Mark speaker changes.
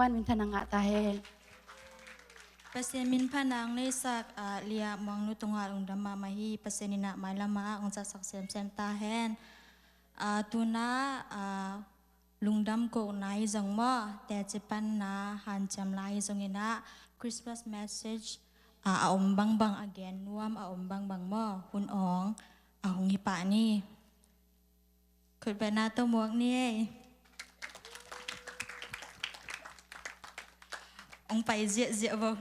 Speaker 1: วันมินทนังอะตาเฮ
Speaker 2: Pasien min panang ni sak lia mong nu tungal ung dama mahi pasien ina mai lama ung sak sem sem tahen tuna lungdam ko nai zong mo te jepan na han jam lai zong ina Christmas message om bang bang again nuam om bang bang mo hun ong hong hipa ni khut ba na to muak ni ông phải diện diện vâng